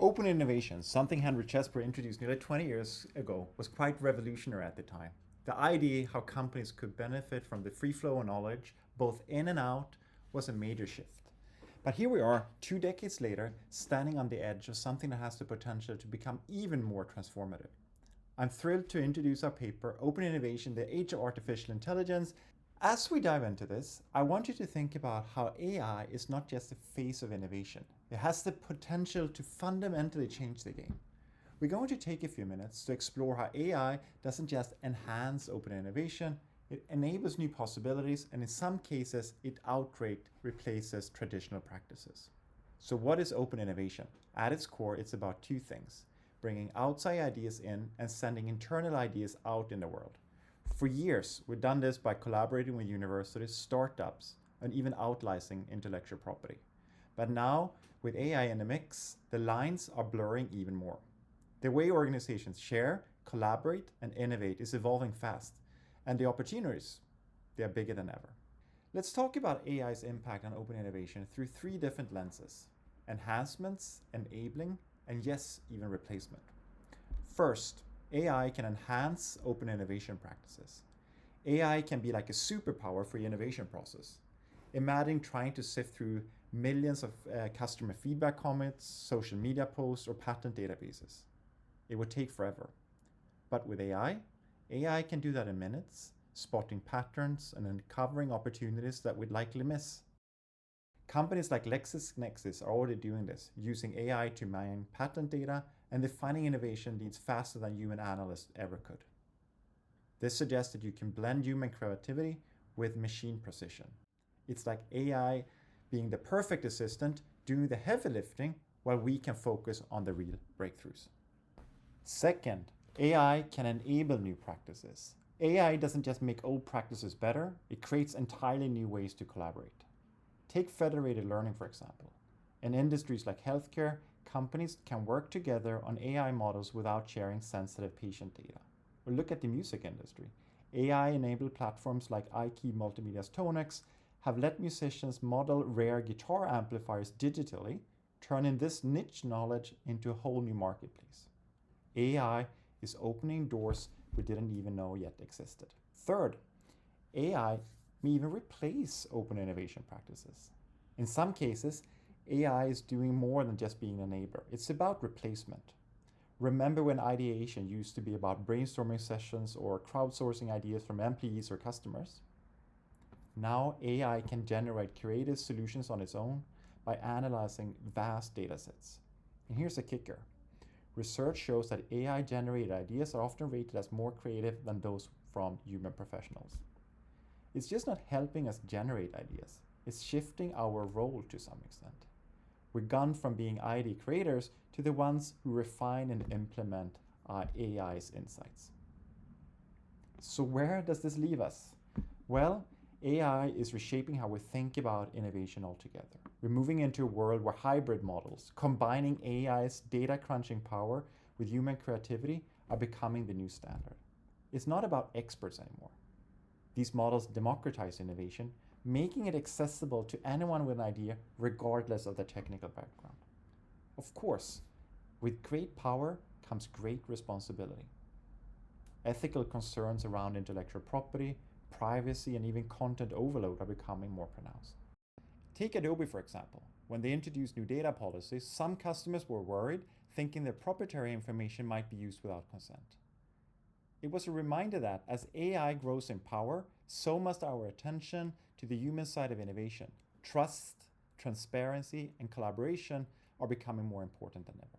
Open innovation, something Henry Chesbrough introduced nearly 20 years ago, was quite revolutionary at the time. The idea how companies could benefit from the free flow of knowledge, both in and out, was a major shift. But here we are, 2 decades later, standing on the edge of something that has the potential to become even more transformative. I'm thrilled to introduce our paper, Open Innovation, the Age of Artificial Intelligence. As we dive into this, I want you to think about how AI is not just the face of innovation. It has the potential to fundamentally change the game. We're going to take a few minutes to explore how AI doesn't just enhance open innovation, it enables new possibilities, and in some cases, it outright replaces traditional practices. So what is open innovation? At its core, it's about two things: bringing outside ideas in and sending internal ideas out in the world. For years, we've done this by collaborating with universities, startups, and even out-licensing intellectual property. But now, with AI in the mix, the lines are blurring even more. The way organizations share, collaborate, and innovate is evolving fast, and the opportunities, they are bigger than ever. Let's talk about AI's impact on open innovation through 3 different lenses: enhancements, enabling, and yes, even replacement. First, AI can enhance open innovation practices. AI can be like a superpower for the innovation process. Imagine trying to sift through millions of customer feedback comments, social media posts, or patent databases. It would take forever. But with AI can do that in minutes, spotting patterns and uncovering opportunities that we'd likely miss. Companies like LexisNexis are already doing this, using AI to mine patent data and defining innovation leads faster than human analysts ever could. This suggests that you can blend human creativity with machine precision. It's like AI being the perfect assistant, doing the heavy lifting, while we can focus on the real breakthroughs. Second, AI can enable new practices. AI doesn't just make old practices better, it creates entirely new ways to collaborate. Take federated learning, for example. In industries like healthcare, companies can work together on AI models without sharing sensitive patient data. Or look at the music industry. AI-enabled platforms like iKey Multimedia's Tonex have let musicians model rare guitar amplifiers digitally, turning this niche knowledge into a whole new marketplace. AI is opening doors we didn't even know yet existed. Third, AI may even replace open innovation practices. In some cases, AI is doing more than just being an enabler. It's about replacement. Remember when ideation used to be about brainstorming sessions or crowdsourcing ideas from employees or customers? Now AI can generate creative solutions on its own by analyzing vast data sets. And here's the kicker. Research shows that AI-generated ideas are often rated as more creative than those from human professionals. It's just not helping us generate ideas. It's shifting our role to some extent. We've gone from being idea creators to the ones who refine and implement AI's insights. So where does this leave us? Well, AI is reshaping how we think about innovation altogether. We're moving into a world where hybrid models, combining AI's data crunching power with human creativity, are becoming the new standard. It's not about experts anymore. These models democratize innovation, making it accessible to anyone with an idea, regardless of their technical background. Of course, with great power comes great responsibility. Ethical concerns around intellectual property, privacy, and even content overload are becoming more pronounced. Take Adobe, for example. When they introduced new data policies, some customers were worried, thinking their proprietary information might be used without consent. It was a reminder that as AI grows in power, so must our attention to the human side of innovation. Trust, transparency, and collaboration are becoming more important than ever.